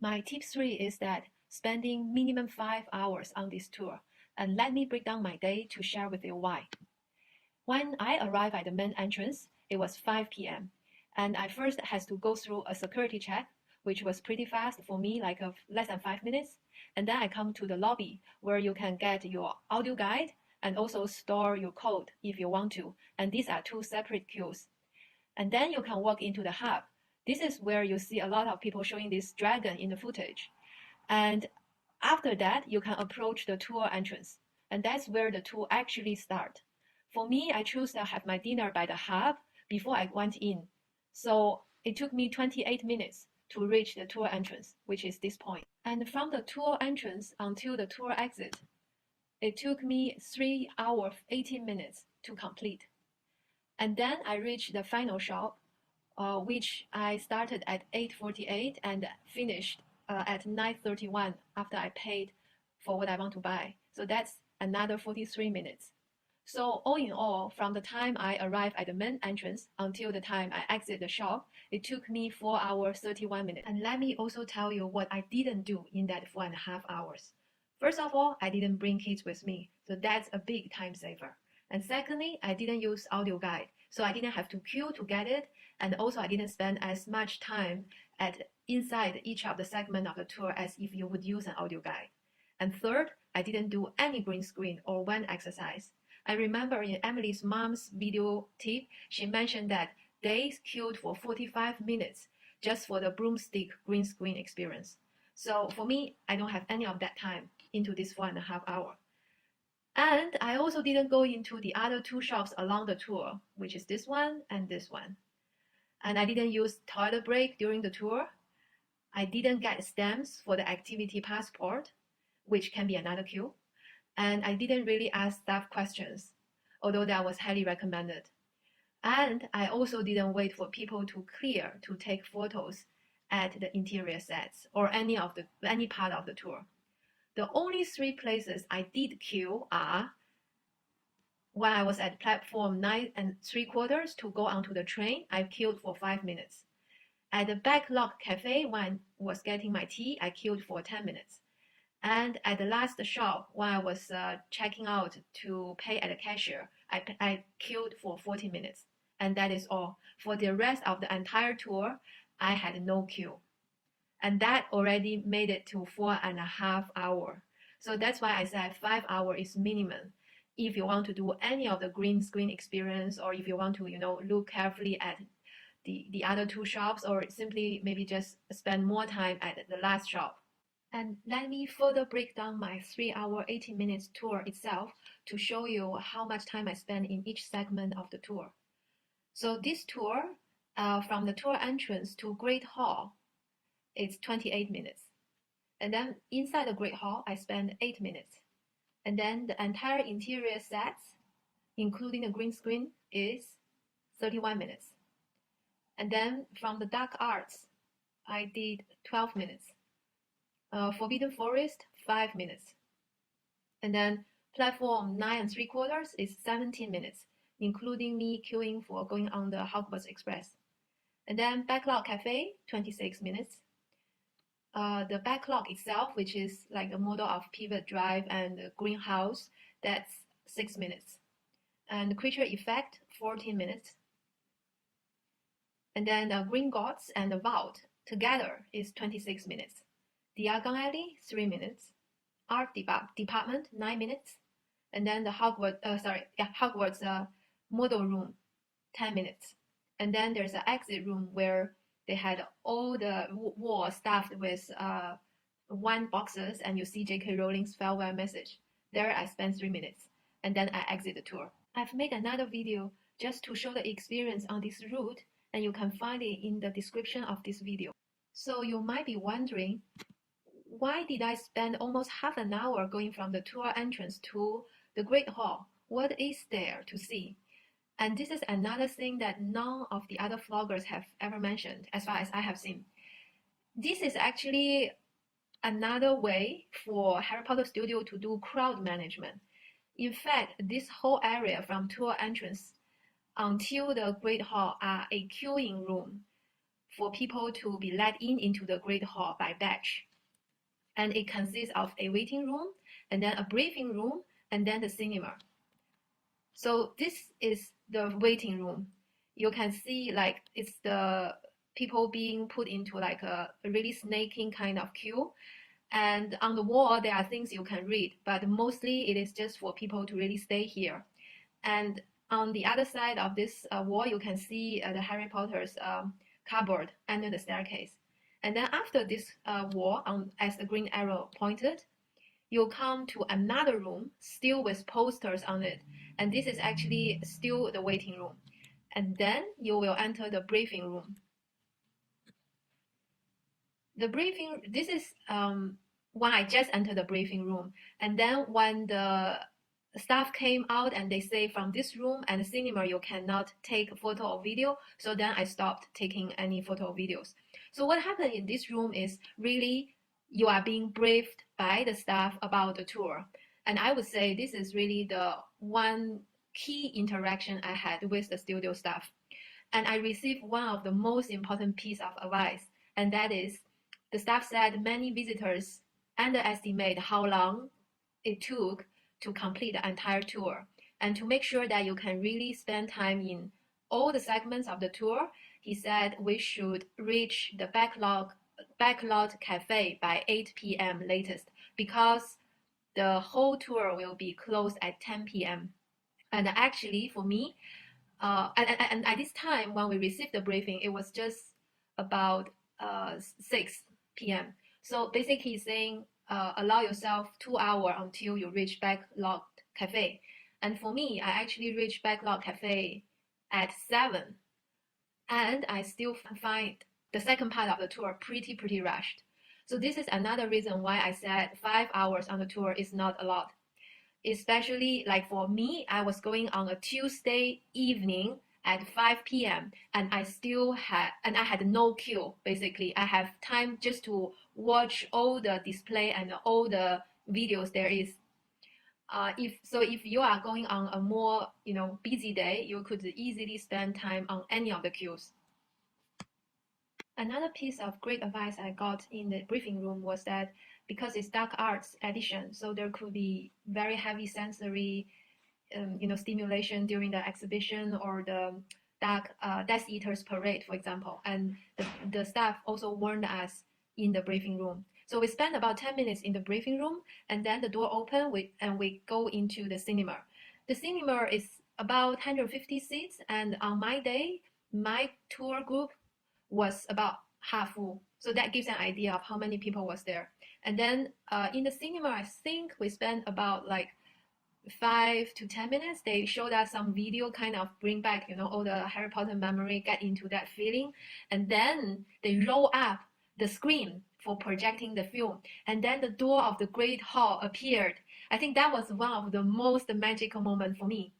My tip 3 is that spending minimum 5 hours on this tour, and let me break down my day to share with you why. When I arrived at the main entrance, it was 5 p.m. and I first had to go through a security check, which was pretty fast for me, like less than 5 minutes. And then I come to the lobby where you can get your audio guide and also store your code if you want to. And these are two separate queues. And then you can walk into the hub. This is where you see a lot of people showing this dragon in the footage. And after that, you can approach the tour entrance. And that's where the tour actually starts. For me, I chose to have my dinner by the hub before I went in. So it took me 28 minutes to reach the tour entrance, which is this point. And from the tour entrance until the tour exit, it took me 3 hours 18 minutes to complete. And then I reached the final shop, which I started at 8:48 and finished at 9:31 after I paid for what I want to buy. So that's another 43 minutes. So all in all, from the time I arrived at the main entrance until the time I exit the shop, it took me 4 hours 31 minutes. And let me also tell you what I didn't do in that 4.5 hours. First of all, I didn't bring kids with me, so that's a big time saver. And secondly, I didn't use audio guide, so I didn't have to queue to get it, and also I didn't spend as much time inside each of the segment of the tour as if you would use an audio guide. And third, I didn't do any green screen or one exercise. I remember in Emily's mom's video tip, she mentioned that they queued for 45 minutes just for the broomstick green screen experience. So for me, I don't have any of that time into this 4.5 hours. And I also didn't go into the other two shops along the tour, which is this one and this one. And I didn't use toilet break during the tour. I didn't get stamps for the activity passport, which can be another queue. And I didn't really ask staff questions, although that was highly recommended. And I also didn't wait for people to clear to take photos at the interior sets or any part of the tour. The only 3 places I did queue are when I was at platform 9 3/4 to go onto the train, I queued for 5 minutes. At the Backlot Cafe, when I was getting my tea, I queued for 10 minutes. And at the last shop, when I was checking out to pay at the cashier, I queued for 40 minutes. And that is all. For the rest of the entire tour, I had no queue. And that already made it to 4.5 hours. So that's why I said 5 hours is minimum. If you want to do any of the green screen experience, or if you want to, look carefully at the other 2 shops, or simply maybe just spend more time at the last shop. And let me further break down my 3 hour 18 minutes tour itself to show you how much time I spent in each segment of the tour. So this tour, from the tour entrance to Great Hall, it's 28 minutes. And then inside the Great Hall, I spent 8 minutes. And then the entire interior sets, including the green screen, is 31 minutes. And then from the dark arts, I did 12 minutes. Forbidden Forest, 5 minutes. And then platform 9 3/4 is 17 minutes, including me queuing for going on the Hogwarts Express. And then Backlot Cafe, 26 minutes. The backlog itself, which is like the model of Pivot Drive and the Greenhouse, that's 6 minutes. And the Creature Effect, 14 minutes. And then the Green Gods and the Vault together is 26 minutes. Diagon Alley, 3 minutes. Art Department, 9 minutes. And then the Hogwarts Model Room, 10 minutes. And then there's an exit room where they had all the walls stuffed with wine boxes, and you see J.K. Rowling's farewell message. There I spent 3 minutes, and then I exit the tour. I've made another video just to show the experience on this route, and you can find it in the description of this video. So you might be wondering, why did I spend almost half an hour going from the tour entrance to the Great Hall? What is there to see? And this is another thing that none of the other vloggers have ever mentioned, as far as I have seen. This is actually another way for Harry Potter Studio to do crowd management. In fact, this whole area from tour entrance until the Great Hall are a queuing room for people to be let in into the Great Hall by batch. And it consists of a waiting room, and then a briefing room, and then the cinema. So this is the waiting room. You can see like it's the people being put into like a really snaking kind of queue. And on the wall, there are things you can read, but mostly it is just for people to really stay here. And on the other side of this wall, you can see the Harry Potter's cupboard under the staircase. And then after this wall, as the green arrow pointed, you'll come to another room, still with posters on it. And this is actually still the waiting room. And then you will enter the briefing room. The briefing, this is when I just entered the briefing room. And then when the staff came out and they say from this room and the cinema you cannot take photo or video, so then I stopped taking any photo or videos. So what happened in this room is really you are being briefed by the staff about the tour. And I would say this is really the one key interaction I had with the studio staff. And I received one of the most important piece of advice, and that is the staff said many visitors underestimate how long it took to complete the entire tour. And to make sure that you can really spend time in all the segments of the tour, he said we should reach the Backlot Cafe by 8 p.m. latest, because the whole tour will be closed at 10 p.m. And actually, for me, and at this time when we received the briefing, it was just about 6 p.m. So basically, he's saying allow yourself 2 hours until you reach Backlot Cafe. And for me, I actually reached Backlot Cafe at 7, and I still find the second part of the tour pretty rushed. So this is another reason why I said 5 hours on the tour is not a lot. Especially like for me, I was going on a Tuesday evening at 5 p.m. and I had no queue. Basically, I have time just to watch all the display and all the videos there is. If you are going on a more busy day, you could easily spend time on any of the queues. Another piece of great advice I got in the briefing room was that because it's dark arts edition, so there could be very heavy sensory stimulation during the exhibition or the dark Death Eaters parade, for example. And the staff also warned us in the briefing room. So we spent about 10 minutes in the briefing room, and then the door opened and we go into the cinema. The cinema is about 150 seats, and on my day, my tour group was about half full. So that gives an idea of how many people was there. And then in the cinema, I think we spent about like 5 to 10 minutes. They showed us some video, kind of bring back, all the Harry Potter memory, get into that feeling. And then they roll up the screen for projecting the film. And then the door of the Great Hall appeared. I think that was one of the most magical moments for me.